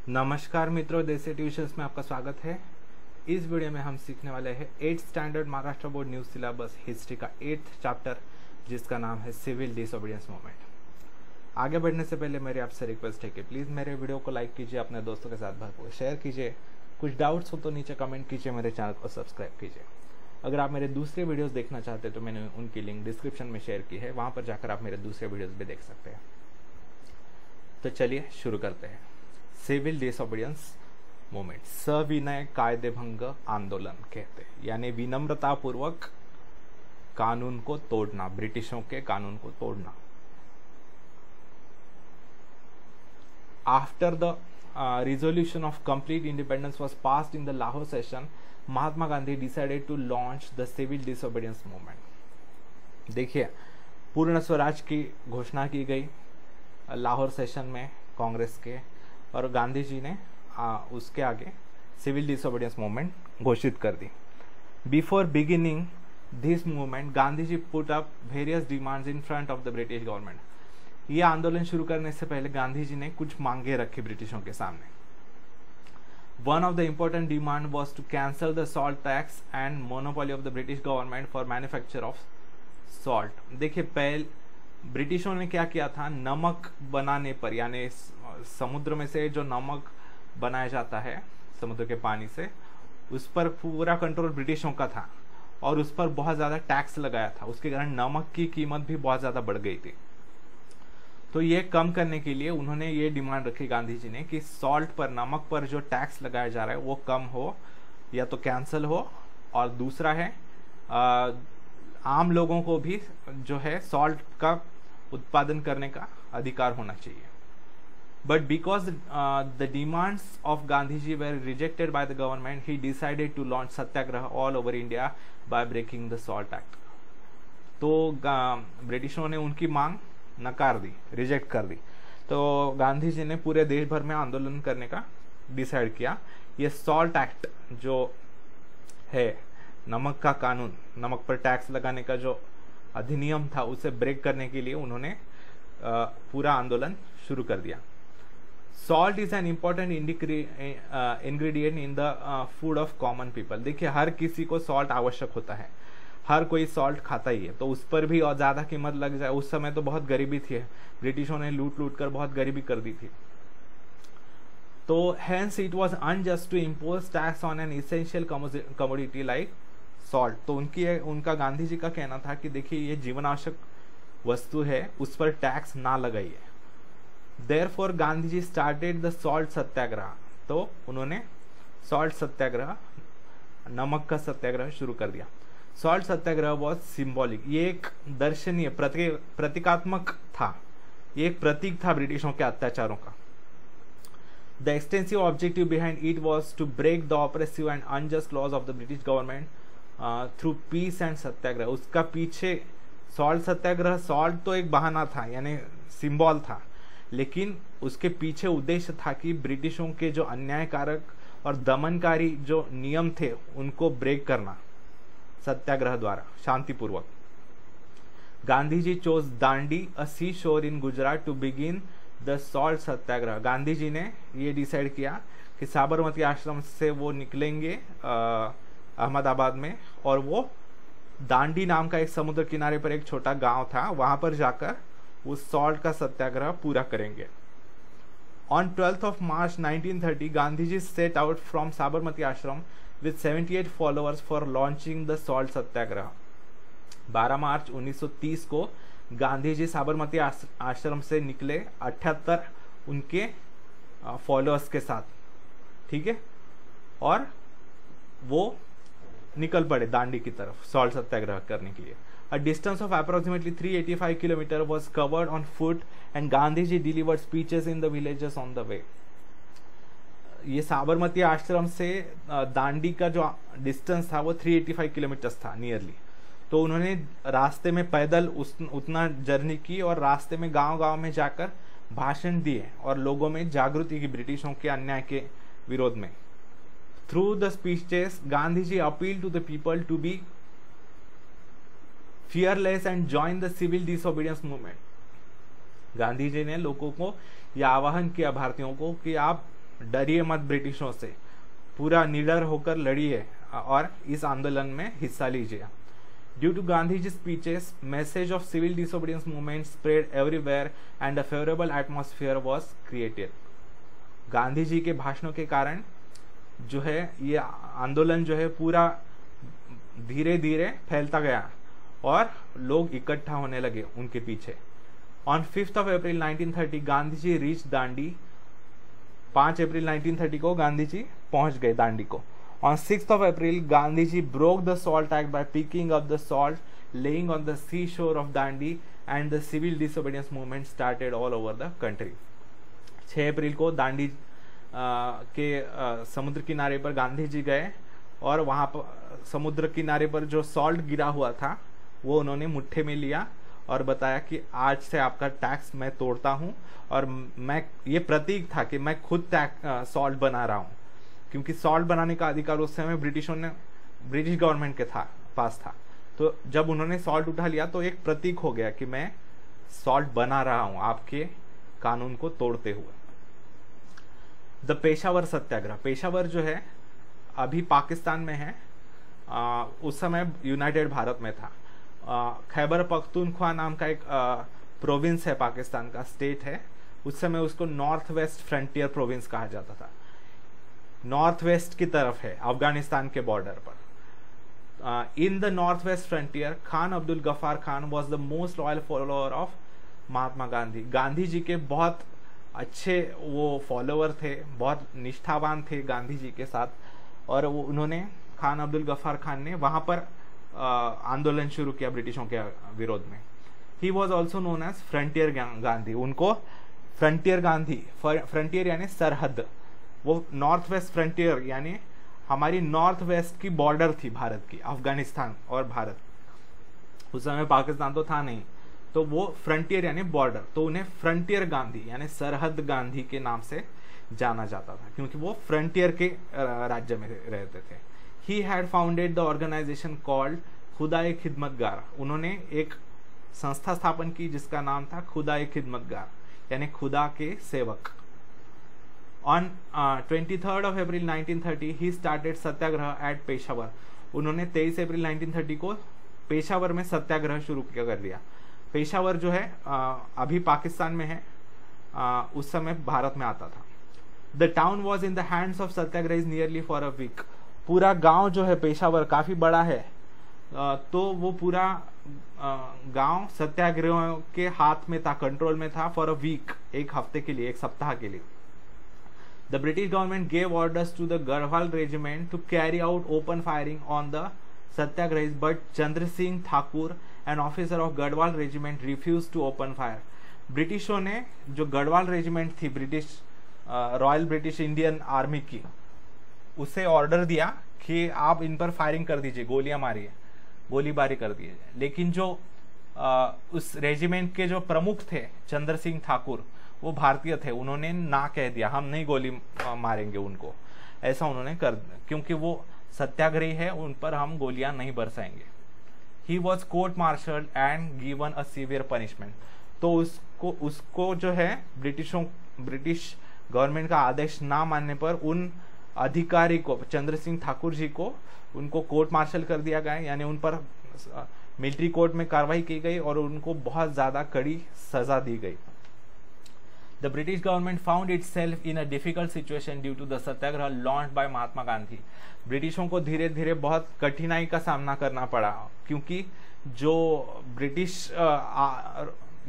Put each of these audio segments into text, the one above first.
नमस्कार मित्रों, देसी ट्यूशंस में आपका स्वागत है। इस वीडियो में हम सीखने वाले हैं 8th standard Maharashtra board new syllabus history का 8th चैप्टर, जिसका नाम है सिविल डिसोबीडियंस मूवमेंट। आगे बढ़ने से पहले मेरी आपसे रिक्वेस्ट है कि प्लीज़ मेरे वीडियो को लाइक कीजिए, अपने दोस्तों के साथ भरपूर शेयर कीजिए। कुछ डाउट्स हो तो नीचे कमेंट कीजिए, मेरे चैनल को सब्सक्राइब कीजिए। अगर आप मेरे दूसरे वीडियोस देखना चाहते हैं तो मैंने उनकी लिंक डिस्क्रिप्शन में शेयर की है, वहाँ पर जाकर आप मेरे दूसरे वीडियोस भी देख सकते हैं। तो चलिए शुरू करते हैं। सिविल डिसोबीडियंस मूवमेंट, सविनय कायदेभंग आंदोलन कहते हैं, यानी विनम्रता पूर्वक कानून को तोड़ना, ब्रिटिशों के कानून को तोड़ना। After the resolution of complete independence was passed in the Lahore session, Mahatma Gandhi decided to launch the civil disobedience movement। देखिए, पूर्ण स्वराज की घोषणा की गई लाहौर सेशन में कांग्रेस के, और गांधी जी ने उसके आगे सिविल डिसोबीडियंस मूवमेंट घोषित कर दी। Before beginning this movement, Gandhi ji put up various demands in front of the British government. ये आंदोलन शुरू करने से पहले गांधी जी ने कुछ मांगे रखी ब्रिटिशों के सामने। One of the important demand was to cancel the salt tax and monopoly of the British government for manufacture of salt. देखिए, पहले ब्रिटिशों ने क्या किया था, नमक बनाने पर, यानी समुद्र में से जो नमक बनाया जाता है समुद्र के पानी से, उस पर पूरा कंट्रोल ब्रिटिशों का था और उस पर बहुत ज़्यादा टैक्स लगाया था। उसके कारण नमक की कीमत भी बहुत ज़्यादा बढ़ गई थी। तो ये कम करने के लिए उन्होंने ये डिमांड रखी गांधी जी ने कि सॉल्ट पर, नमक पर जो टैक्स लगाया जा रहा है वो कम हो या तो कैंसिल हो, और दूसरा है आम लोगों को भी जो है सॉल्ट का उत्पादन करने का अधिकार होना चाहिए। But because the demands of Gandhi ji were rejected by the government, he decided to launch satyagraha all over India by breaking the salt act. तो ब्रिटिशों ने उनकी मांग नकार दी, रिजेक्ट कर दी। तो गांधी जी ने पूरे देश भर में आंदोलन करने का डिसाइड किया। ये सॉल्ट एक्ट जो है, नमक का कानून, नमक पर टैक्स लगाने का जो अधिनियम था, उसे ब्रेक करने के लिए उन्होंने पूरा आंदोलन शुरू कर दिया। Salt is an important ingredient in the food of common people. देखिए, हर किसी को सॉल्ट आवश्यक होता है, हर कोई सॉल्ट खाता ही है, तो उस पर भी और ज़्यादा कीमत लग जाए। उस समय तो बहुत गरीबी थी, ब्रिटिशों ने लूट लूट कर बहुत गरीबी कर दी थी। तो hence it was unjust to impose tax on an essential commodity like salt. तो उनका गांधी जी का कहना था कि देखिए, ये जीवन आवश्यक वस्तु है, उस पर टैक्स ना लगाइए। Therefore Gandhi ji started the salt satyagraha. तो उन्होंने सॉल्ट सत्याग्रह, नमक का सत्याग्रह शुरू कर दिया। सॉल्ट सत्याग्रह वॉज सिंबॉलिक, ये एक दर्शनीय प्रतीकात्मक था, ये एक प्रतीक था ब्रिटिशों के अत्याचारों का। The extensive objective behind it was to break the oppressive and unjust laws of the British government through peace and satyagraha. उसका पीछे सॉल्ट सत्याग्रह, सॉल्ट तो एक बहाना था, यानी सिंबल था, लेकिन उसके पीछे उद्देश्य था कि ब्रिटिशों के जो अन्यायकारक और दमनकारी जो नियम थे उनको ब्रेक करना सत्याग्रह द्वारा, शांतिपूर्वक। Gandhi ji chose Dandi, a sea shore in Gujarat, to begin the salt satyagraha. Gandhi ji ने ये डिसाइड किया कि साबरमती आश्रम से वो निकलेंगे अहमदाबाद में, और वो दांडी नाम का एक समुद्र किनारे पर एक छोटा गांव था, वहां पर जाकर वो सॉल्ट का सत्याग्रह पूरा करेंगे। On 12th of March 1930, Gandhi ji set out from Sabarmati Ashram with 78 followers for launching the salt सत्याग्रह। 12 मार्च 1930 को गांधी जी साबरमती आश्रम से निकले 78 उनके फॉलोअर्स के साथ, ठीक है, और वो निकल पड़े दांडी की तरफ सॉल्ट सत्याग्रह करने के लिए। A distance of approximately 385 km was covered on foot and Gandhi ji delivered speeches in the villages on the way। ये साबरमती आश्रम से दांडी का जो डिस्टेंस था वो 385 किलोमीटर था नियरली। तो उन्होंने रास्ते में पैदल उतना जर्नी की और रास्ते में गांव-गांव में जाकर भाषण दिए और लोगों में जागृति की ब्रिटिशों के अन्याय के विरोध में। Through the speeches Gandhi ji appeal to the people to be fearless and join the civil disobedience movement। Gandhi ji ने लोगों को यह आह्वान किया भारतीयों को कि आप डरिए मत ब्रिटिशों से, पूरा निडर होकर लड़िए और इस आंदोलन में हिस्सा लीजिए। Due to Gandhiji speeches, message of civil disobedience movement spread everywhere and a favourable atmosphere was created. Gandhi ji के भाषणों के कारण जो है ये आंदोलन जो है पूरा धीरे धीरे फैलता गया और लोग इकट्ठा होने लगे उनके पीछे। On 5th of April 1930 Gandhi ji reach Dandi. 5 अप्रैल 1930 को गांधी जी पहुंच गए दांडी को। On 6th of April Gandhi ji broke the salt act by picking up the salt, laying on the sea shore of Dandi and the civil disobedience movement started all over the country. 6 अप्रैल को दांडी के समुद्र किनारे पर गांधी जी गए और वहां पर समुद्र किनारे पर जो सॉल्ट गिरा हुआ था वो उन्होंने मुट्ठे में लिया और बताया कि आज से आपका टैक्स मैं तोड़ता हूं और मैं, ये प्रतीक था कि मैं खुद सॉल्ट बना रहा हूं, क्योंकि सॉल्ट बनाने का अधिकार उस समय ब्रिटिश गवर्नमेंट के पास था। तो जब उन्होंने सॉल्ट उठा लिया तो एक प्रतीक हो गया कि मैं सॉल्ट बना रहा हूं आपके कानून को तोड़ते हुए। द पेशावर सत्याग्रह। पेशावर जो है अभी पाकिस्तान में है, उस समय यूनाइटेड भारत में था। खैबर पख्तूनख्वा नाम का एक प्रोविंस है, पाकिस्तान का स्टेट है। उस समय उसको नॉर्थ वेस्ट फ्रंटियर प्रोविंस कहा जाता था। नॉर्थ वेस्ट की तरफ है, अफगानिस्तान के बॉर्डर पर। In the North West Frontier Khan Abdul Ghaffar Khan was the most loyal follower of Mahatma Gandhi. Gandhi ji के बहुत अच्छे वो फॉलोअर थे, बहुत निष्ठावान थे गांधी जी के साथ, और वो उन्होंने खान अब्दुल गफ्फार खान ने वहां पर आंदोलन शुरू किया ब्रिटिशों के विरोध में। He was also known as frontier Gandhi. उनको फ्रंटियर गांधी, फ्रंटियर यानी सरहद, वो नॉर्थ वेस्ट फ्रंटियर यानी हमारी नॉर्थ वेस्ट की बॉर्डर थी भारत की, अफगानिस्तान और भारत। उस समय पाकिस्तान तो था नहीं, तो वो फ्रंटियर यानी बॉर्डर, तो उन्हें फ्रंटियर गांधी यानी सरहद गांधी के नाम से जाना जाता था, क्योंकि वो फ्रंटियर के राज्य में रहते थे। He had founded the organisation called Khudai Khidmatgar. उन्होंने एक संस्था स्थापन की जिसका नाम था खुदा-ए खिदमतगार यानी खुदा के सेवक। On 23rd of April 1930 he started satyagraha at Peshawar. उन्होंने 23 अप्रैल 1930 को पेशावर में सत्याग्रह शुरू कर दिया। पेशावर जो है अभी पाकिस्तान में है, उस समय भारत में आता था। The town was in the hands of satyagrahis nearly for a week. पूरा गांव जो है पेशावर काफी बड़ा है, तो वो पूरा गांव सत्याग्रहियों के हाथ में था, कंट्रोल में था फॉर अ वीक, एक हफ्ते के लिए, एक सप्ताह के लिए। The British government gave orders to the Garhwal regiment to carry out open firing on the satyagrahis, but Chandra Singh Thakur an officer of Garhwal regiment refuse to open fire. ब्रिटिशों ने जो गढ़वाल रेजिमेंट थी, British royal British Indian army की, उसे ऑर्डर दिया कि आप इन पर फायरिंग कर दीजिए, गोलियां मारिए, गोलीबारी कर दीजिए। लेकिन जो उस रेजिमेंट के जो प्रमुख थे चंद्र सिंह ठाकुर, वो भारतीय थे, उन्होंने ना कह दिया, हम नहीं गोली मारेंगे उनको, ऐसा उन्होंने कर, क्योंकि वो सत्याग्रही है, उन पर हम गोलियां नहीं बरसाएंगे। He was court martialled and given a severe punishment. तो उसको जो है ब्रिटिश गवर्नमेंट का आदेश ना मानने पर उन अधिकारी को, चंद्र सिंह ठाकुर जी को, उनको कोर्ट मार्शल कर दिया गया, यानी उन पर मिलिट्री कोर्ट में कार्रवाई की गई और उनको बहुत ज्यादा कड़ी सजा दी गई। The British government found itself in a difficult situation due to the satyagraha launched by Mahatma Gandhi. ब्रिटिशों को धीरे धीरे बहुत कठिनाई का सामना करना पड़ा, क्योंकि जो ब्रिटिश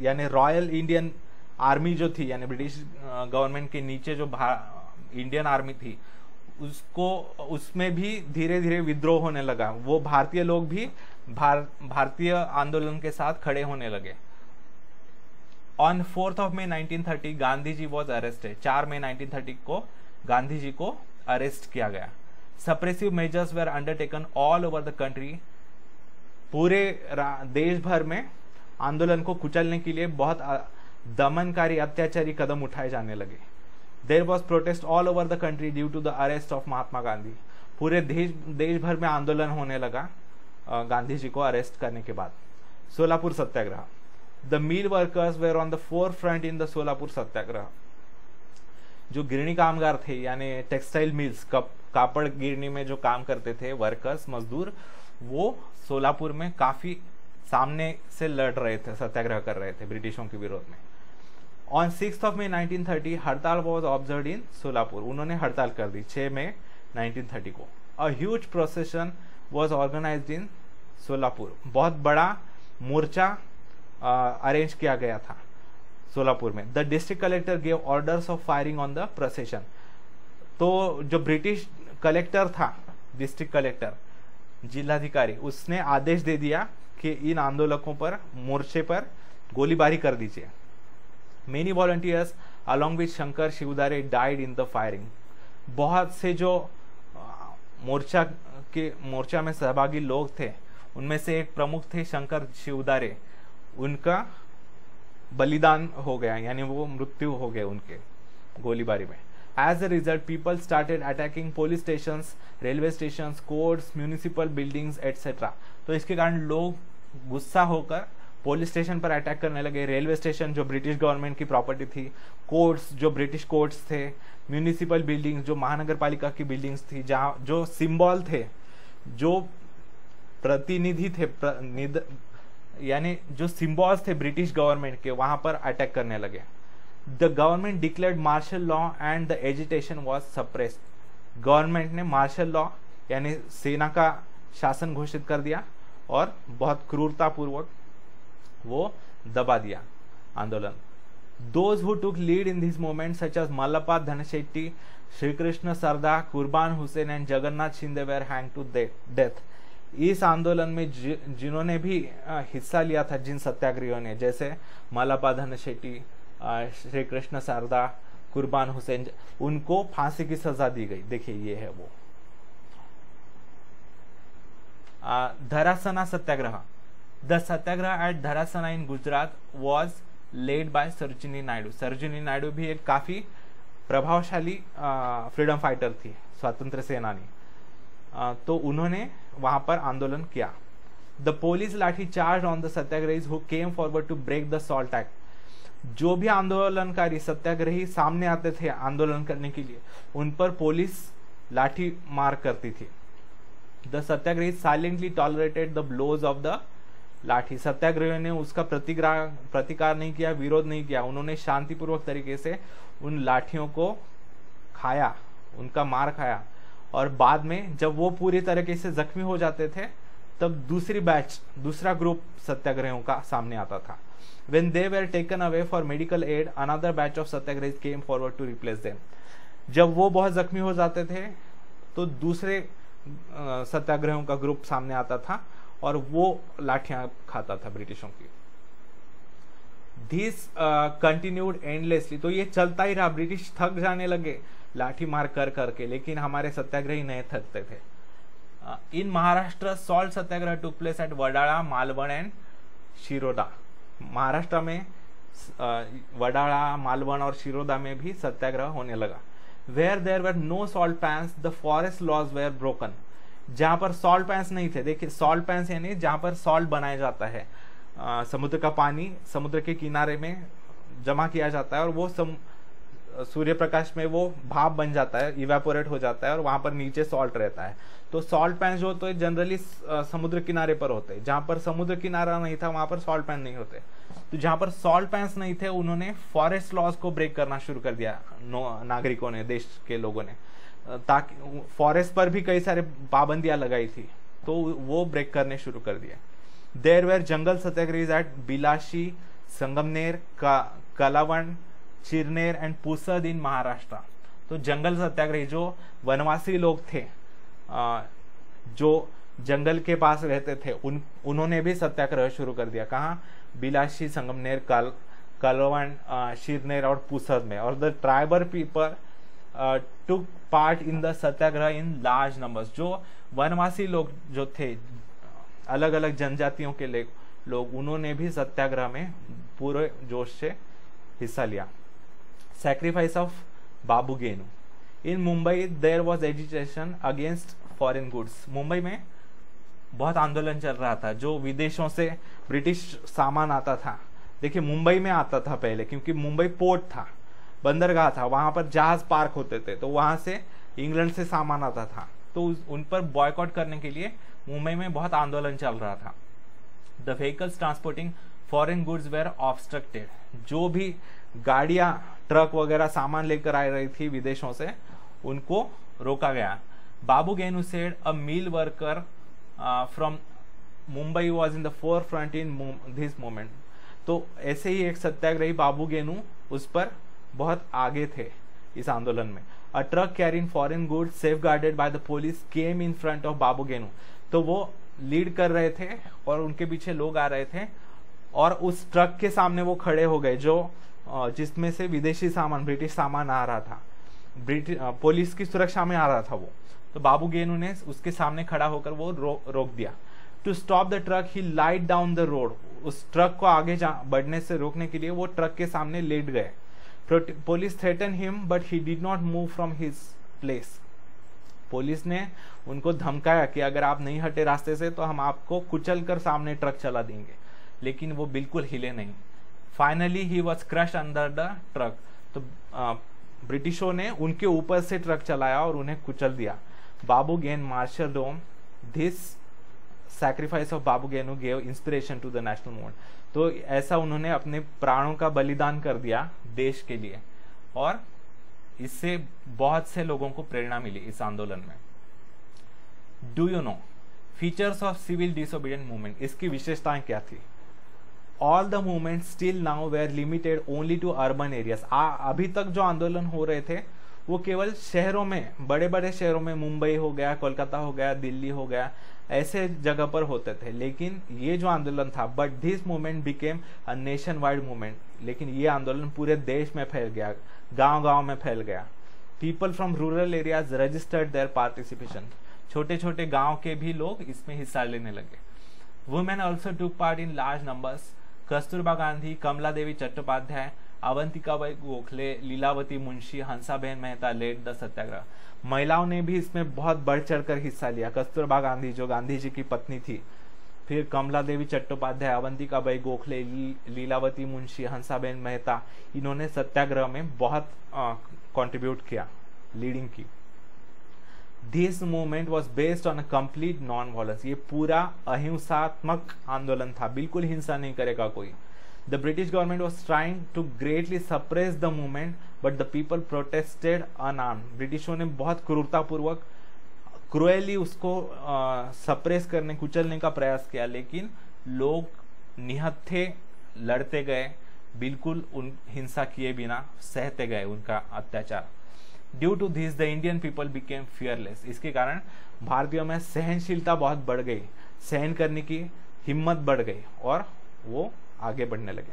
यानी रॉयल इंडियन आर्मी जो थी, यानी ब्रिटिश गवर्नमेंट के नीचे जो इंडियन आर्मी थी, उसमें भी धीरे धीरे विद्रोह होने लगा। वो भारतीय लोग भी भारतीय आंदोलन के साथ खड़े होने लगे। On 4th of May 1930 Gandhi ji was arrested. 4 मई 1930 को गांधी जी को अरेस्ट किया गया। Suppressive measures were undertaken all over the country. पूरे देश भर में आंदोलन को कुचलने के लिए बहुत दमनकारी, अत्याचारी कदम उठाए जाने लगे। There was protest all over the country due to the arrest of Mahatma Gandhi. पूरे देश भर में आंदोलन होने लगा गांधी जी को अरेस्ट करने के बाद। Solapur satyagraha. The mill workers were on the forefront in the Solapur satyagraha. जो गिरनी कामगार थे यानी टेक्सटाइल मिल्स कापड़ गिरनी में जो काम करते थे वर्कर्स मजदूर, वो सोलापुर में काफी सामने से लड़ रहे थे, सत्याग्रह कर रहे थे ब्रिटिशों के विरोध में। ऑन 6 May 1930 हड़ताल वॉज ऑब्जर्व इन सोलापुर, उन्होंने हड़ताल कर दी 6 मई 1930 को। A huge procession was organised in Solapur, बहुत बड़ा मोर्चा अरेंज किया गया था सोलापुर में। The district collector gave orders of firing on the procession, तो जो ब्रिटिश कलेक्टर था, डिस्ट्रिक्ट कलेक्टर जिलाधिकारी, उसने आदेश दे दिया कि इन आंदोलकों पर, मोर्चे पर गोलीबारी कर दीजिए। Many volunteers along with Shankar Shivdare died in the firing, बहुत से जो मोर्चा में सहभागी लोग थे उनमें से एक प्रमुख थे शंकर शिवदारे, उनका बलिदान हो गया, यानी वो मृत्यु हो गए उनके गोलीबारी में। As a result people started attacking police station, railway station, courts, municipal buildings etcetera. तो इसके कारण लोग गुस्सा होकर पुलिस स्टेशन पर अटैक करने लगे, रेलवे स्टेशन जो ब्रिटिश गवर्नमेंट की प्रॉपर्टी थी, कोर्ट्स जो ब्रिटिश कोर्ट्स थे, म्यूनिसिपल बिल्डिंग्स जो महानगर पालिका की बिल्डिंग्स थी, जहाँ जो सिंबल थे, जो प्रतिनिधि थे, यानी जो सिंबल्स थे ब्रिटिश गवर्नमेंट के, वहां पर अटैक करने लगे। The government declared martial law and the agitation was suppressed, government ने मार्शल लॉ यानी सेना का शासन घोषित कर दिया और बहुत क्रूरतापूर्वक वो दबा दिया आंदोलन। Those who took lead in this movement such as Mallappa Dhanashetty, Shri Krishna Sarda, Qurban Hussain and Jagannath Shinde were hanged to death। इस आंदोलन में जिन्होंने भी हिस्सा लिया था, जिन सत्याग्रहियों ने, जैसे मल्लप्पा धनशेट्टी, श्री कृष्ण सारदा, कुर्बान हुसैन, उनको फांसी की सजा दी गई। देखिए ये है वो। Dharasana satyagraha, the satyagraha at Dharasana in Gujarat was led by Sarojini Naidu. Sarojini Naidu भी एक काफी प्रभावशाली फ्रीडम फाइटर थी, स्वतंत्र सेनानी, तो उन्होंने वहां पर आंदोलन किया। The police lathi charge on the satyagrahis who came forward to break the salt act. जो भी आंदोलनकारी सत्याग्रही सामने आते थे आंदोलन करने के लिए, उन पर पुलिस लाठी मार करती थी। The satyagrahi silently tolerated the blows of the lathi. सत्याग्रहियों ने उसका प्रतिकार नहीं किया, विरोध नहीं किया, उन्होंने शांतिपूर्वक तरीके से उन लाठियों को खाया, उनका मार खाया। और बाद में जब वो पूरी तरीके से जख्मी हो जाते थे, तब दूसरा ग्रुप सत्याग्रहियों का सामने आता था। When they were taken away for medical aid, another batch of Satyagrahi came forward to replace them। जब वो बहुत जख्मी हो जाते थे तो दूसरे सत्याग्रहियों का ग्रुप सामने आता था और वो लाठियां खाता था ब्रिटिशों की। This continued endlessly, तो ये चलता ही रहा। ब्रिटिश थक जाने लगे लाठी मार कर करके, लेकिन हमारे सत्याग्रही नहीं थकते थे। In Maharashtra salt satyagraha took place at Wadala, Malvan and Shiroda. Maharashtra में वडाळा, मालवण और शिरोदा में भी सत्याग्रह होने लगा। Where there were no salt pans the forest laws were broken. जहां पर सॉल्ट पैंस नहीं थे, देखिए सॉल्ट पैंस यानी जहां पर सॉल्ट बनाया जाता है, समुद्र का पानी समुद्र के किनारे में जमा किया जाता है और वो सूर्य प्रकाश में वो भाप बन जाता है, इवेपोरेट हो जाता है और वहां पर नीचे सॉल्ट रहता है। तो सॉल्ट पैंस जो होते हैं जनरली समुद्र किनारे पर होते हैं। जहां पर समुद्र किनारा नहीं था वहां पर सॉल्ट पैंस नहीं होते। तो जहां पर सॉल्ट पैंस नहीं थे, उन्होंने फॉरेस्ट लॉज को ब्रेक करना शुरू कर दिया नागरिकों ने, देश के लोगों ने, ताकि फॉरेस्ट पर भी कई सारे पाबंदियां लगाई थी, तो वो ब्रेक करने शुरू कर दिया। There were jungle satyagrahis at Bilashi, Sangamner, Kalwan, Chirner and Pusad in Maharashtra. तो जंगल सत्याग्रही जो वनवासी लोग थे, जो जंगल के पास रहते थे, उन्होंने भी सत्याग्रह शुरू कर दिया। कहाँ? बिलाशी, संगमनेर, कलवण, शिरनेर और पुसद में। और the tribal people took part in the Satyagraha in large numbers. जो वनवासी लोग जो थे, अलग अलग जनजातियों के लोग, उन्होंने भी सत्याग्रह में पूरे जोश से हिस्सा लिया। Sacrifice of Babu Genu. In Mumbai there was agitation against foreign goods. Mumbai में बहुत आंदोलन चल रहा था, जो विदेशों से ब्रिटिश सामान आता था। देखिए मुंबई में आता था पहले, क्योंकि मुंबई पोर्ट था, बंदरगाह था, वहां पर जहाज पार्क होते थे, तो वहां से इंग्लैंड से सामान आता था, तो उन पर बॉयकॉट करने के लिए मुंबई में बहुत आंदोलन चल रहा था। The vehicles transporting foreign goods were obstructed, जो भी गाड़ियां ट्रक वगैरह सामान लेकर आ रही थी विदेशों से, उनको रोका गया। Babu Genu said a mill worker from Mumbai was in the forefront in this moment. तो ऐसे ही एक सत्याग्रही बाबू गेनू उस पर बहुत आगे थे इस आंदोलन में। A truck carrying foreign goods safeguarded by the police came in front of Babu Genu, तो वो लीड कर रहे थे और उनके पीछे लोग आ रहे थे, और उस ट्रक के सामने वो खड़े हो गए जो जिसमें से विदेशी सामान, ब्रिटिश सामान आ रहा था, पुलिस की सुरक्षा में आ रहा था वो। तो बाबू गेनू ने उसके सामने खड़ा होकर वो रोक दिया। To stop the truck he lied down the road, उस ट्रक को आगे बढ़ने से रोकने के लिए वो ट्रक के सामने लेट गए। Police threaten him but he did not move from his place, police ने उनको धमकाया कि अगर आप नहीं हटे रास्ते से तो हम आपको कुचल कर सामने ट्रक चला देंगे, लेकिन वो बिल्कुल हिले नहीं। Finally he was crush under the truck, तो ब्रिटिशों ने उनके ऊपर से ट्रक चलाया और उन्हें कुचल दिया। Babu Genu martyrdom, this sacrifice of Babu Genu gave inspiration to the national movement, तो ऐसा उन्होंने अपने प्राणों का बलिदान कर दिया देश के लिए, और इससे बहुत से लोगों को प्रेरणा मिली इस आंदोलन में। Do you know features of civil disobedient movement, इसकी विशेषताएं क्या थी? All the movement still now were limited only to urban areas, अभी तक जो आंदोलन हो रहे थे वो केवल शहरों में, बड़े बड़े शहरों में, मुंबई हो गया, कोलकाता हो गया, दिल्ली हो गया, ऐसे जगह पर होते थे। लेकिन ये जो आंदोलन था, but this movement became a nation wide movement, लेकिन ये आंदोलन पूरे देश में फैल गया, गांव गांव में फैल गया। People from rural areas registered their participation, छोटे छोटे गांव के भी लोग इसमें हिस्सा लेने लगे। Women also took part in large numbers, Kasturba Gandhi, Kamala Devi Chattopadhyay, Avantikabai Gokhale, Lilavati Munshi, Hansaben Mehta led the satyagraha, महिलाओं ने भी इसमें बहुत बढ़ चढ़कर हिस्सा लिया। कस्तूरबा गांधी जो गांधी जी की पत्नी थी, फिर कमला देवी चट्टोपाध्याय, अवंतिकाबाई गोखले, लीलावती मुंशी, हंसाबेन मेहता, इन्होंने सत्याग्रह में बहुत कंट्रीब्यूट किया, लीडिंग की। This movement was based on a complete non violence, ये पूरा अहिंसात्मक आंदोलन था, बिल्कुल हिंसा नहीं करेगा कोई। The British government was trying to greatly suppress the movement, but the people protested unarmed. ब्रिटिशों ने बहुत क्रूरतापूर्वक, क्रूएली उसको सप्रेस करने, कुचलने का प्रयास किया, लेकिन लोग निहत्थे थे, लड़ते गए, बिल्कुल उन हिंसा किए बिना सहते गए उनका अत्याचार। Due to this the Indian people became fearless, इसके कारण भारतीयों में सहनशीलता बहुत बढ़ गई, सहन करने की हिम्मत बढ़ गई और वो आगे बढ़ने लगे।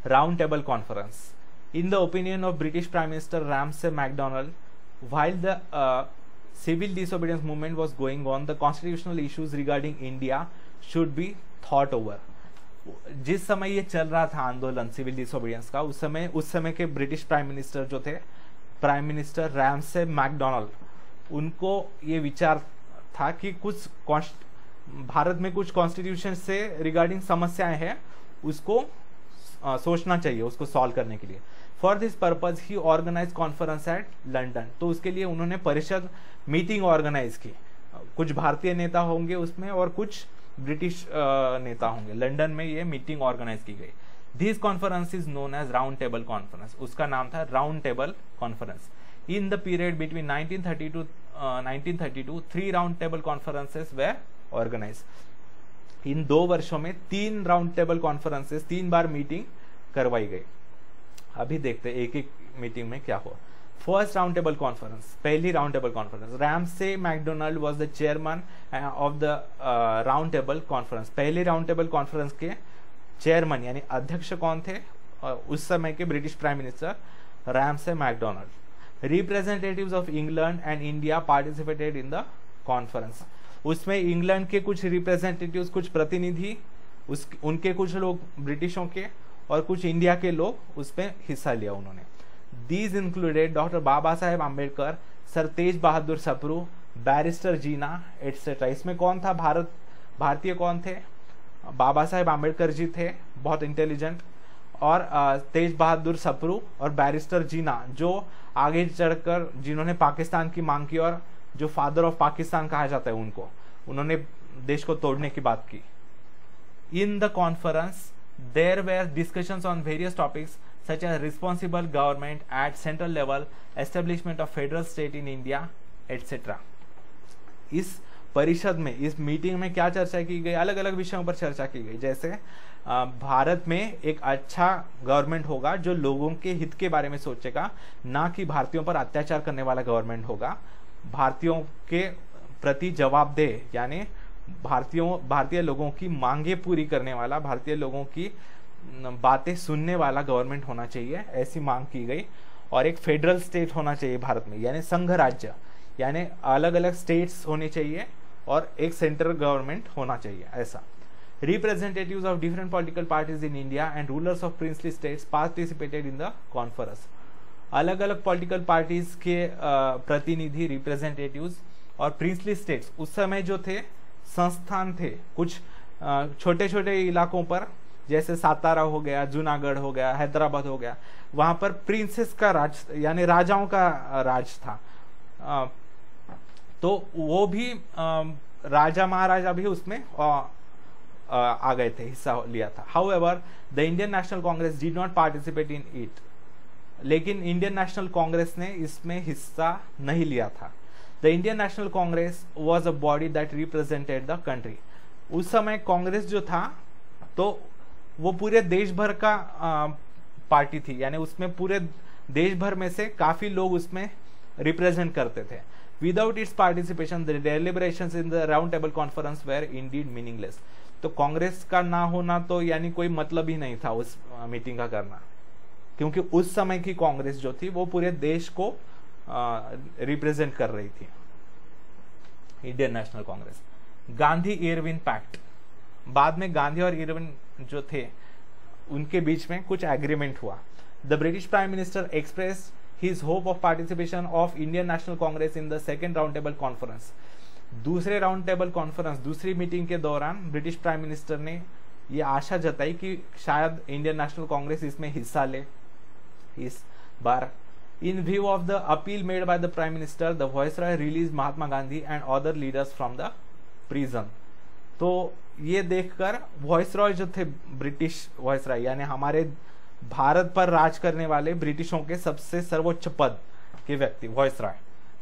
Round table conference, in the opinion of British prime minister Ramsay MacDonald, while the civil disobedience movement was going on, the constitutional issues regarding India should be thought over. जिस समय ये चल रहा था आंदोलन सिविल डिसोबीडियंस का, उस समय के ब्रिटिश प्राइम मिनिस्टर जो थे, प्राइम मिनिस्टर रैमसे मैकडोनाल्ड, उनको ये विचार था कि कुछ भारत में कुछ कॉन्स्टिट्यूशन से रिगार्डिंग समस्याएं हैं, उसको सोचना चाहिए, उसको सॉल्व करने के लिए। For this purpose he organise conference at London, तो उसके लिए उन्होंने परिषद मीटिंग ऑर्गेनाइज की, कुछ भारतीय नेता होंगे उसमें और कुछ ब्रिटिश नेता होंगे, लंदन में ये मीटिंग ऑर्गेनाइज की गई। This conference is known as round table conference, उसका नाम था round table conference. In the period between 1932 3 round table conferences were organise. इन 2 वर्षों में 3 राउंड टेबल कॉन्फ्रेंसेस, 3 बार मीटिंग करवाई गई। अभी देखते हैं एक एक मीटिंग में क्या हुआ। फर्स्ट राउंड टेबल कॉन्फ्रेंस, पहली round table conference, Ramsay MacDonald was the chairman of the round table conference. पहले राउंड टेबल कॉन्फ्रेंस के चेयरमैन यानी अध्यक्ष कौन थे? उस समय के British prime minister Ramsay MacDonald. Representatives of England and India participated in the conference. उसमें इंग्लैंड के कुछ रिप्रेजेंटेटिव्स, कुछ प्रतिनिधि, उनके कुछ लोग ब्रिटिशों के और कुछ इंडिया के लोग उसमें हिस्सा लिया उन्होंने। These included doctor Baba Saheb Ambedkar, sir Tej Bahadur Sapru, barrister Jinnah etcetera. इसमें कौन था? भारतीय कौन थे? बाबा साहेब आम्बेडकर जी थे, बहुत इंटेलिजेंट, और तेज बहादुर सप्रू और बैरिस्टर जीना, जो आगे चढ़कर जिन्होंने पाकिस्तान की मांग की और जो फादर ऑफ पाकिस्तान कहा जाता है उनको, उन्होंने देश को तोड़ने की बात की। In the conference there were discussions on various topics such as responsible government at central level, establishment of federal state in India etcetera. इस परिषद में, इस मीटिंग में क्या चर्चा की गई? अलग अलग विषयों पर चर्चा की गई, जैसे भारत में एक अच्छा गवर्नमेंट होगा जो लोगों के हित के बारे में सोचेगा, ना कि भारतीयों पर अत्याचार करने वाला गवर्नमेंट होगा, भारतीयों के प्रति जवाबदेह, यानी भारतीय लोगों की मांगे पूरी करने वाला, भारतीय लोगों की बातें सुनने वाला गवर्नमेंट होना चाहिए, ऐसी मांग की गई। और एक फेडरल स्टेट होना चाहिए भारत में, यानी संघ राज्य, यानी अलग अलग स्टेट्स होने चाहिए और एक सेंट्रल गवर्नमेंट होना चाहिए, ऐसा। Representatives of different political parties in India and rulers of princely states participated in the conference. अलग अलग पॉलिटिकल पार्टीज के प्रतिनिधि, रिप्रेजेंटेटिव्स और प्रिंसली स्टेट्स उस समय जो थे संस्थान थे, कुछ छोटे छोटे इलाकों पर, जैसे सातारा हो गया, जूनागढ़ हो गया, हैदराबाद हो गया, वहां पर प्रिंसेस का राज, यानी राजाओं का राज था। तो वो भी राजा महाराजा भी उसमें आ गए थे, हिस्सा लिया था। However the Indian national Congress did not participate in it, लेकिन इंडियन नेशनल कांग्रेस ने इसमें हिस्सा नहीं लिया था। The Indian national Congress was a body that represented the country. उस समय कांग्रेस जो था तो वो पूरे देश भर का पार्टी थी, यानी उसमें पूरे देश भर में से काफी लोग उसमें रिप्रेजेंट करते थे। Without its participation the deliberations in the round table conference were indeed meaningless. तो कांग्रेस का ना होना तो यानी कोई मतलब ही नहीं था उस मीटिंग का करना, क्योंकि उस समय की कांग्रेस जो थी वो पूरे देश को रिप्रेजेंट कर रही थी, Indian national Congress. Gandhi Irwin pact, बाद में गांधी और इरविन जो थे उनके बीच में कुछ एग्रीमेंट हुआ। The British prime minister express his hope of participation of Indian national Congress in the second round table conference. दूसरे राउंड टेबल कॉन्फ्रेंस, दूसरी मीटिंग के दौरान ब्रिटिश प्राइम मिनिस्टर ने ये आशा जताई कि शायद इंडियन नेशनल कांग्रेस इसमें हिस्सा ले इस बार। In view of the appeal made by the prime minister, the viceroy release Mahatma Gandhi and other leaders from the prison. तो ये देखकर वायसरॉय जो थे, ब्रिटिश वायसरॉय यानी हमारे भारत पर राज करने वाले ब्रिटिशों के सबसे सर्वोच्च पद के व्यक्ति वायसरॉय,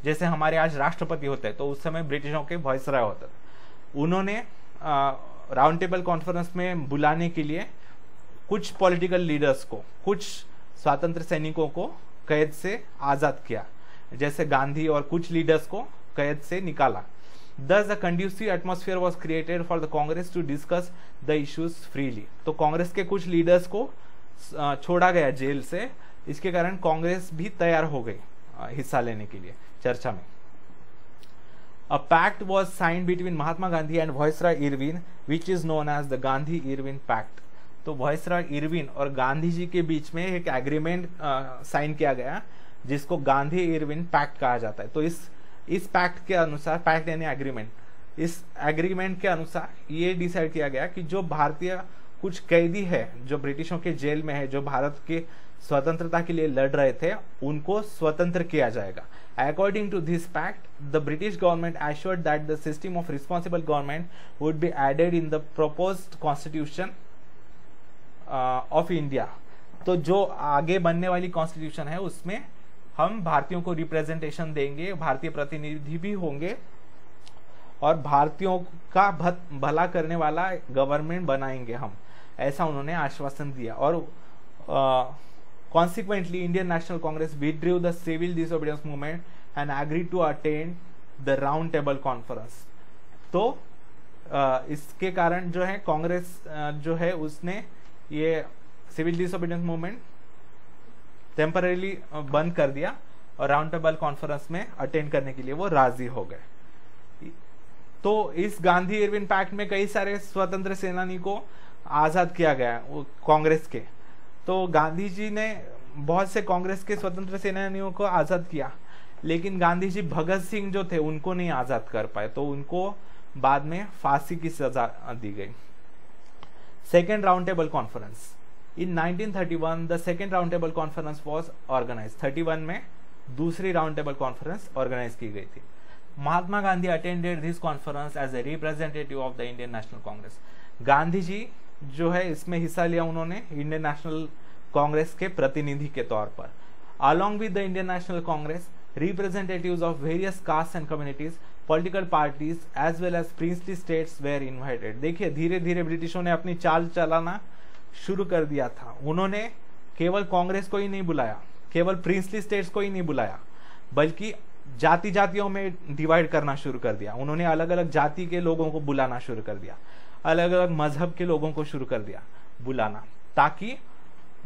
जैसे हमारे आज राष्ट्रपति होते हैं तो उस समय ब्रिटिशों के वायसरॉय होते, उन्होंने राउंड टेबल कॉन्फ्रेंस में बुलाने के लिए कुछ पॉलिटिकल लीडर्स को, कुछ स्वतंत्र सैनिकों को कैद से आजाद किया, जैसे गांधी और कुछ लीडर्स को कैद से निकाला। Thus a conducive atmosphere was created for the Congress to discuss the issues freely. तो कांग्रेस के कुछ लीडर्स को छोड़ा गया जेल से, इसके कारण कांग्रेस भी तैयार हो गई हिस्सा लेने के लिए चर्चा में। A pact was signed between Mahatma Gandhi and Viceroy Irwin, which is known as the Gandhi-Irwin Pact. तो वायसरॉय इरविन और गांधी जी के बीच में एक एग्रीमेंट साइन किया गया जिसको गांधी इरविन पैक्ट कहा जाता है। तो इस पैक्ट के अनुसार, पैक्ट यानी एग्रीमेंट, इस एग्रीमेंट के अनुसार ये डिसाइड किया गया कि जो भारतीय कुछ कैदी है जो ब्रिटिशों के जेल में है, जो भारत के स्वतंत्रता के लिए लड़ रहे थे, उनको स्वतंत्र किया जाएगा। According to this pact, the British government assured that the system of responsible government would be added in the proposed constitution of India. तो जो आगे बनने वाली कॉन्स्टिट्यूशन है उसमें हम भारतीयों को रिप्रेजेंटेशन देंगे, भारतीय प्रतिनिधि भी होंगे और भारतीयों का भला करने वाला गवर्नमेंट बनाएंगे हम, ऐसा उन्होंने आश्वासन दिया। और consequently Indian National Congress withdrew the civil disobedience movement and agreed to attend the round table conference. तो इसके कारण जो है कांग्रेस जो है उसने ये सिविल डिसोबीडियंस मूवमेंट टेम्पररीली बंद कर दिया और राउंड टेबल कॉन्फ्रेंस में अटेंड करने के लिए वो राजी हो गए। तो इस गांधी इरविन पैक्ट में कई सारे स्वतंत्र सेनानी को आजाद किया गया कांग्रेस के। तो गांधी जी ने बहुत से कांग्रेस के स्वतंत्र सेनानियों को आजाद किया, लेकिन गांधी जी भगत सिंह जो थे उनको नहीं आजाद कर पाए, तो उनको बाद में फांसी की सजा दी गई। Second round table conference, in 1931 the second round table conference was organise. 31 में दूसरी राउंड टेबल कॉन्फ्रेंस ऑर्गेनाइज की गई थी। Mahatma Gandhi attended this conference as a representative of the Indian national Congress. Gandhi ji जो है इसमें हिस्सा लिया उन्होंने इंडियन नेशनल कांग्रेस के प्रतिनिधि के तौर पर। Along with the Indian national Congress representatives of various castes and communities, political parties as well as princely states were invited। देखिए धीरे धीरे ब्रिटिशों ने अपनी चाल चलाना शुरू कर दिया था। उन्होंने केवल कांग्रेस को ही नहीं बुलाया, केवल प्रिंसली स्टेट्स को ही नहीं बुलाया, बल्कि जाति जातियों में डिवाइड करना शुरू कर दिया। उन्होंने अलग अलग जाति के लोगों को बुलाना शुरू कर दिया, अलग अलग मजहब के लोगों को शुरू कर दिया बुलाना, ताकि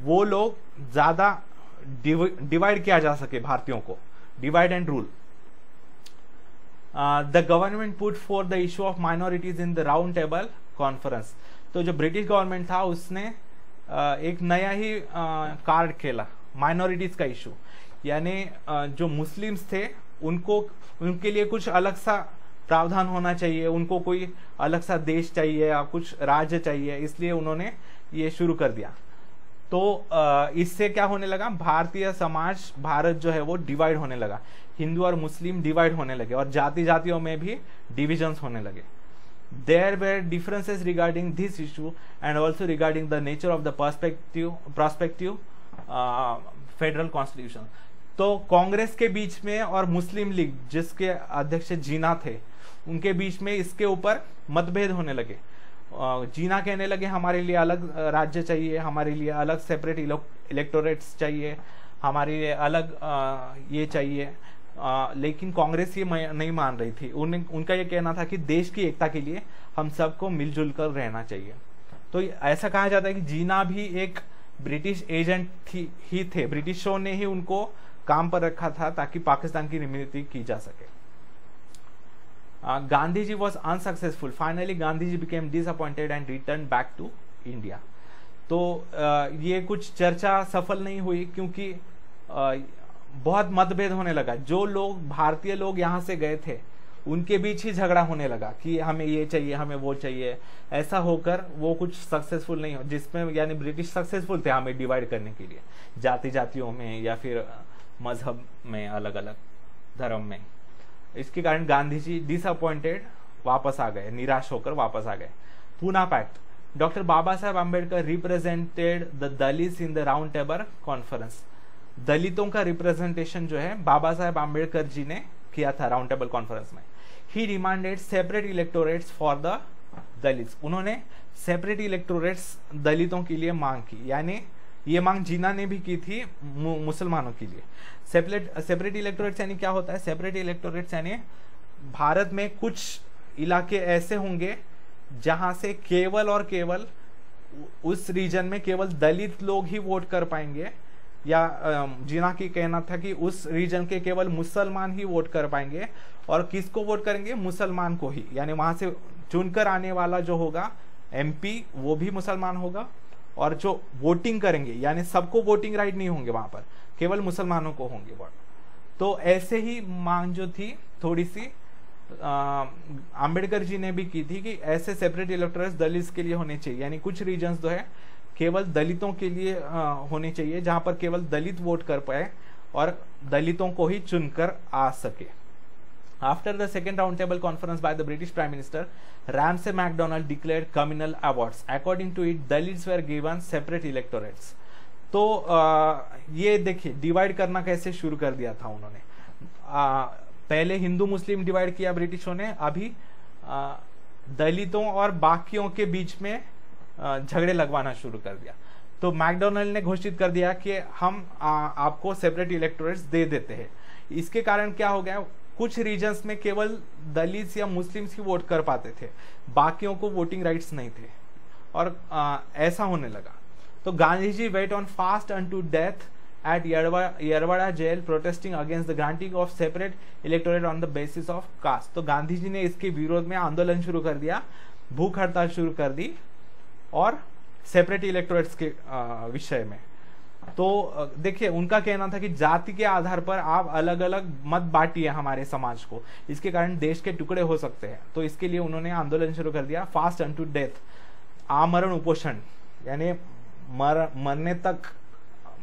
वो लोग ज्यादा डिवाइड किया जा सके भारतीयों को। Divide and rule. The government put for the issue of minorities in the round table conference. तो जो ब्रिटिश गवर्नमेंट था उसने एक नया ही कार्ड खेला, माइनॉरिटीज का इशू। यानी जो मुस्लिम्स थे उनको, उनके लिए कुछ अलग सा प्रावधान होना चाहिए, उनको कोई अलग सा देश चाहिए या कुछ राज्य चाहिए, इसलिए उन्होंने ये शुरू कर दिया। तो इससे क्या होने लगा, भारतीय समाज, भारत जो है वो डिवाइड होने लगा। हिंदू और मुस्लिम डिवाइड होने लगे और जाति जातियों में भी डिविजन्स होने लगे। There were differences regarding this issue and also regarding the nature of the prospective federal constitution. तो कांग्रेस के बीच में और मुस्लिम लीग जिसके अध्यक्ष जीना थे, उनके बीच में इसके ऊपर मतभेद होने लगे। जीना कहने लगे हमारे लिए अलग राज्य चाहिए, हमारे लिए अलग सेपरेट इलेक्टोरेट्स चाहिए, हमारे लिए अलग ये चाहिए, लेकिन कांग्रेस ये नहीं मान रही थी। उनका ये कहना था कि देश की एकता के लिए हम सबको मिलजुल कर रहना चाहिए। तो ऐसा कहा जाता है कि जीना भी एक ब्रिटिश एजेंट ही थे, ब्रिटिशों ने ही उनको काम पर रखा था ताकि पाकिस्तान की निमित्ती की जा सके। Gandhi ji was unsuccessful. Finally, Gandhi ji became disappointed and returned back to India. तो ये कुछ चर्चा सफल नहीं हुई क्योंकि बहुत मतभेद होने लगा। जो लोग भारतीय लोग यहाँ से गए थे उनके बीच ही झगड़ा होने लगा कि हमें ये चाहिए, हमें वो चाहिए। ऐसा होकर वो कुछ सक्सेसफुल नहीं हो, जिसमें यानी ब्रिटिश सक्सेसफुल थे हमें डिवाइड करने के लिए जाति जातियों में या फिर मजहब में, अलग अलग धर्म में। इसके कारण गांधी जी डिसअपॉइंटेड वापस आ गए, निराश होकर वापस आ गए। Poona pact. Doctor Baba Saheb Ambedkar represented the Dalits in the round table conference. दलितों का रिप्रेजेंटेशन जो है बाबा साहेब आम्बेडकर जी ने किया था राउंड टेबल कॉन्फ्रेंस में। He demanded separate electorates for the Dalits. उन्होंने सेपरेट इलेक्टोरेट्स दलितों के लिए मांग की, यानी ये मांग जीना ने भी की थी मुसलमानों के लिए। सेपरेट इलेक्टोरेट्स यानी क्या होता है? सेपरेट इलेक्टोरेट्स यानी भारत में कुछ इलाके ऐसे होंगे जहां से केवल और केवल उस रीजन में केवल दलित लोग ही वोट कर पाएंगे, या जीना की कहना था कि उस रीजन के केवल मुसलमान ही वोट कर पाएंगे। और किसको वोट करेंगे? मुसलमान को ही। यानी वहां से चुनकर आने वाला जो होगा एमपी वो भी मुसलमान होगा, और जो वोटिंग करेंगे यानी सबको वोटिंग राइट नहीं होंगे वहां पर, केवल मुसलमानों को होंगे वोट। तो ऐसे ही मांग जो थी थोड़ी सी आम्बेडकर जी ने भी की थी कि ऐसे सेपरेट इलेक्टोरेट्स दलित के लिए होने चाहिए, यानी कुछ रीजन्स जो है केवल दलितों के लिए होने चाहिए, जहां पर केवल दलित वोट कर पाए और दलितों को ही चुनकर आ सके। After the second roundtable conference by the British Prime Minister, Ramsay MacDonald declared communal awards. According to it, Dalits were given separate electorates. तो ये देखिए डिवाइड करना कैसे शुरू कर दिया था उन्होंने। पहले हिंदू मुस्लिम डिवाइड किया ब्रिटिशों ने, अभी दलितों और बाकियों के बीच में झगड़े लगवाना शुरू कर दिया। तो मैकडोनल्ड ने घोषित कर दिया कि हम आपको सेपरेट इलेक्टोरेट्स दे देते हैं। इसके कारण क्या हो गया, कुछ रीजन्स में केवल दलित या मुस्लिम्स ही वोट कर पाते थे, बाकियों को वोटिंग राइट्स नहीं थे, और ऐसा होने लगा। तो Gandhi ji went on fast unto death at Yerawada jail protesting against the granting of separate electorate on the basis of caste. तो गांधी जी ने इसके विरोध में आंदोलन शुरू कर दिया, भूख हड़ताल शुरू कर दी, और सेपरेट इलेक्टोरेट्स के विषय में। तो देखिए उनका कहना था कि जाति के आधार पर आप अलग अलग मत बांटिए हमारे समाज को, इसके कारण देश के टुकड़े हो सकते हैं। तो इसके लिए उन्होंने आंदोलन शुरू कर दिया, फास्ट अनटू डेथ, आमरण उपोषण, यानी मरने तक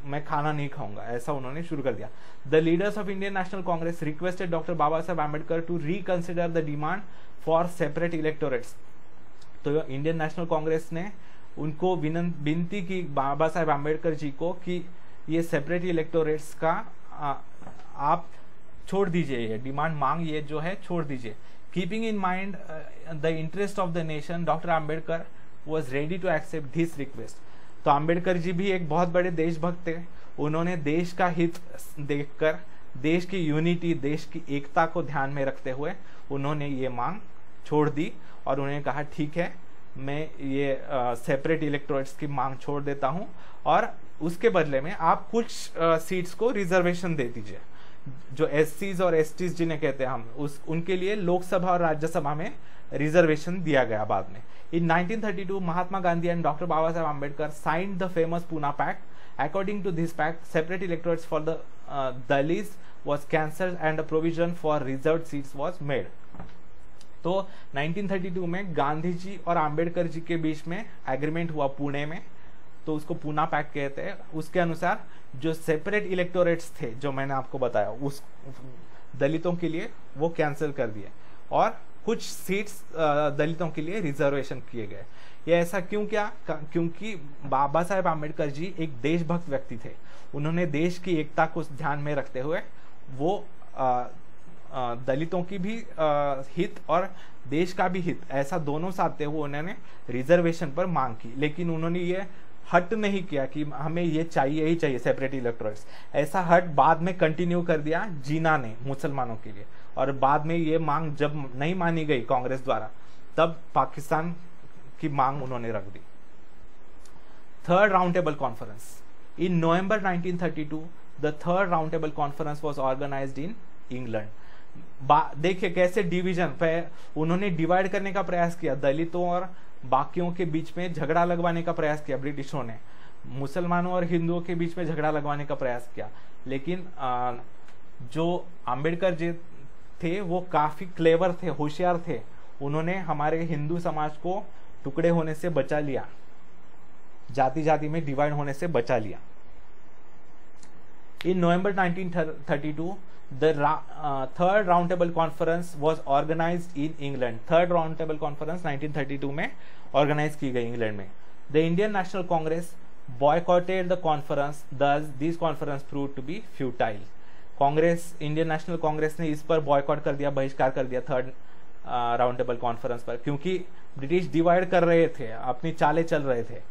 मैं खाना नहीं खाऊंगा, ऐसा उन्होंने शुरू कर दिया। The leaders of Indian national Congress requested doctor Baba Saheb Ambedkar to reconsider the demand for separate electorates. तो इंडियन नेशनल कांग्रेस ने उनको विनती की बाबा साहेब आम्बेडकर जी को कि ये सेपरेट इलेक्टोरेट्स का आप छोड़ दीजिए, ये डिमांड मांग ये जो है छोड़ दीजिए। Keeping in mind the interest of the nation, doctor Ambedkar was ready to accept this request. तो आम्बेडकर जी भी एक बहुत बड़े देशभक्त थे, उन्होंने देश का हित देखकर, देश की यूनिटी, देश की एकता को ध्यान में रखते हुए उन्होंने ये मांग छोड़ दी और उन्होंने कहा ठीक है, मैं ये सेपरेट इलेक्टोरेट्स की मांग छोड़ देता हूं और उसके बदले में आप कुछ सीट्स को रिजर्वेशन दे दीजिए। जो एससीज और एसटीज जिन्हें कहते हैं हम, उनके लिए लोकसभा और राज्यसभा में रिजर्वेशन दिया गया बाद में। In 1932, Mahatma Gandhi and Dr. Baba Saheb Ambedkar signed the famous Pune Pact. According to this pact, separate electorates for the Dalits was cancelled and a provision for reserved seats was made. तो 1932 में गांधी जी और आम्बेडकर जी के बीच में agreement हुआ पुणे में, तो उसको Poona pact कहते हैं। उसके अनुसार जो सेपरेट इलेक्टोरेट्स थे जो मैंने आपको बताया, उस दलितों के लिए वो कैंसिल कर दिए और कुछ सीट्स दलितों के लिए रिजर्वेशन किए गए। ये ऐसा क्यों किया? क्योंकि बाबा साहेब आम्बेडकर जी एक देशभक्त व्यक्ति थे, उन्होंने देश की एकता को ध्यान में रखते हुए वो दलितों की भी हित और देश का भी हित, ऐसा दोनों साधते हुए उन्होंने रिजर्वेशन पर मांग की। लेकिन उन्होंने ये हट नहीं किया कि हमें ये चाहिए ही चाहिए सेपरेट इलेक्टोरेट्स, ऐसा हट बाद में कंटिन्यू कर दिया जीना ने मुसलमानों के लिए। और बाद में ये मांग जब नहीं मानी गई कांग्रेस द्वारा, तब पाकिस्तान की मांग उन्होंने रख दी। Third round table conference in November 1932, the third round table conference was organised in England. देखिए कैसे डिवीजन पे उन्होंने डिवाइड करने का प्रयास किया, दलितों और बाकियों के बीच में झगड़ा लगवाने का प्रयास किया ब्रिटिशों ने, मुसलमानों और हिंदुओं के बीच में झगड़ा लगवाने का प्रयास किया। लेकिन जो आम्बेडकर जी थे वो काफी क्लेवर थे, होशियार थे, उन्होंने हमारे हिंदू समाज को टुकड़े होने से बचा लिया, जाति जाति में डिवाइड होने से बचा लिया। इन November 1932 the third round table conference was organized in England. Third round table conference 1932 में ऑर्गेनाइज की गई इंग्लैंड में। The Indian National Congress boycotted the conference, thus this conference proved to be futile. Congress, Indian national Congress ने इस पर boycott कर दिया, बहिष्कार कर दिया थर्ड राउंड टेबल कॉन्फ्रेंस पर, क्योंकि ब्रिटिश डिवाइड कर रहे थे, अपनी चालें चल रहे थे,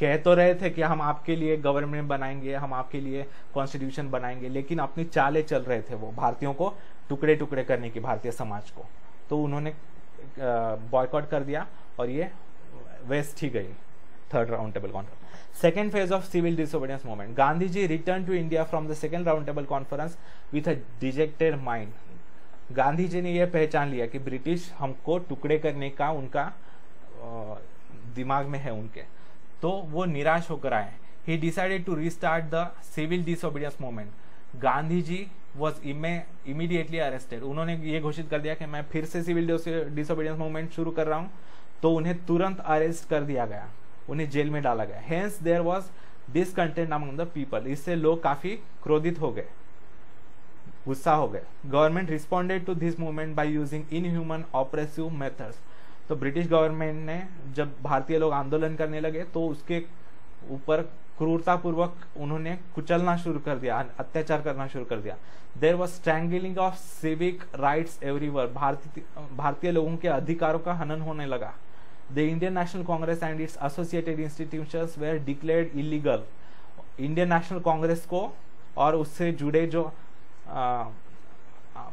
कह तो रहे थे कि हम आपके लिए गवर्नमेंट बनाएंगे, हम आपके लिए कॉन्स्टिट्यूशन बनाएंगे, लेकिन अपनी चालें चल रहे थे वो भारतीयों को टुकड़े टुकड़े करने की, भारतीय समाज को। तो उन्होंने बॉयकॉट कर दिया और ये वेस्ट ही गई third round table conference. Second phase of civil disobedience movement. Gandhi ji returned to India from the second round table conference with a dejected mind. Gandhi ji ने यह पहचान लिया कि ब्रिटिश हमको टुकड़े करने का उनका दिमाग में है उनके, तो वो निराश होकर आए। He decided to restart the civil disobedience movement. Gandhi ji was immediately arrested. उन्होंने ये घोषित कर दिया कि मैं फिर से सिविल डिसोबीडियंस मूवमेंट शुरू कर रहा हूँ, तो उन्हें तुरंत अरेस्ट कर दिया गया, उन्हें जेल में डाला गया। Hence there was discontent among the people. इससे लोग काफी क्रोधित हो गए, गुस्सा हो गए। Government responded to this movement by using inhuman oppressive methods. तो ब्रिटिश गवर्नमेंट ने जब भारतीय लोग आंदोलन करने लगे तो उसके ऊपर क्रूरतापूर्वक उन्होंने कुचलना शुरू कर दिया, अत्याचार करना शुरू कर दिया। There was strangling of civic rights everywhere. भारतीय लोगों के अधिकारों का हनन होने लगा। The Indian national Congress and its associated institutions were declared illegal. Indian national Congress को और उससे जुड़े जो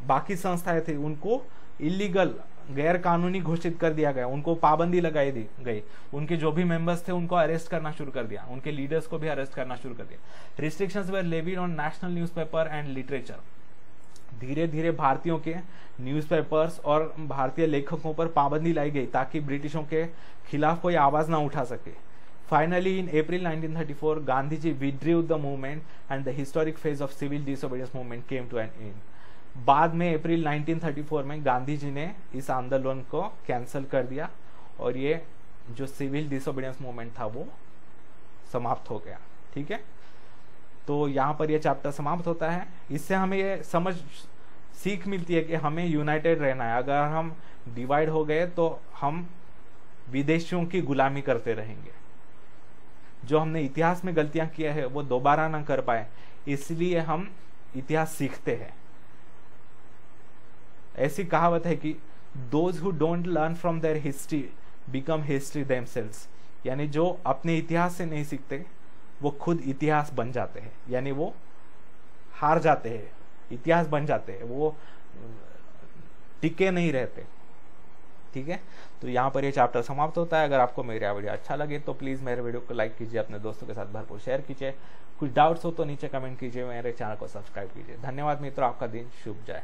बाकी संस्थाएं थी उनको इलीगल, गैर कानूनी घोषित कर दिया गया, उनको पाबंदी लगाई दी गई। उनके जो भी मेंबर्स थे उनको अरेस्ट करना शुरू कर दिया, उनके लीडर्स को भी अरेस्ट करना शुरू कर दिया। Restrictions were levied on national newspaper and literature. धीरे धीरे भारतीयों के न्यूज़पेपर्स और भारतीय लेखकों पर पाबंदी लाई गई ताकि ब्रिटिशों के खिलाफ कोई आवाज ना उठा सके। Finally in April 1934 Gandhi ji withdrew the movement and the historic phase of civil disobedience movement came to an end. बाद में अप्रैल 1934 में गांधी जी ने इस आंदोलन को कैंसिल कर दिया और ये जो सिविल डिसोबीडियंस मूवमेंट था वो समाप्त हो गया। ठीक है, तो यहाँ पर ये चैप्टर समाप्त होता है। इससे हमें ये सीख मिलती है कि हमें यूनाइटेड रहना है। अगर हम डिवाइड हो गए तो हम विदेशियों की गुलामी करते रहेंगे। जो हमने इतिहास में गलतियां किया है वो दोबारा ना कर पाए, इसलिए हम इतिहास सीखते हैं। ऐसी कहावत है कि those who don't learn from there history become history themselves, यानी जो अपने इतिहास से नहीं सीखते वो खुद इतिहास बन जाते हैं, यानी वो हार जाते हैं, इतिहास बन जाते हैं, वो टिके नहीं रहते। ठीक है, तो यहाँ पर ये चैप्टर समाप्त होता है। अगर आपको मेरा वीडियो अच्छा लगे तो प्लीज़ मेरे वीडियो को लाइक कीजिए, अपने दोस्तों के साथ भरपूर शेयर कीजिए। कुछ डाउट्स हो तो नीचे कमेंट कीजिए, मेरे चैनल को सब्सक्राइब कीजिए। धन्यवाद मित्रों, आपका दिन शुभ जाए।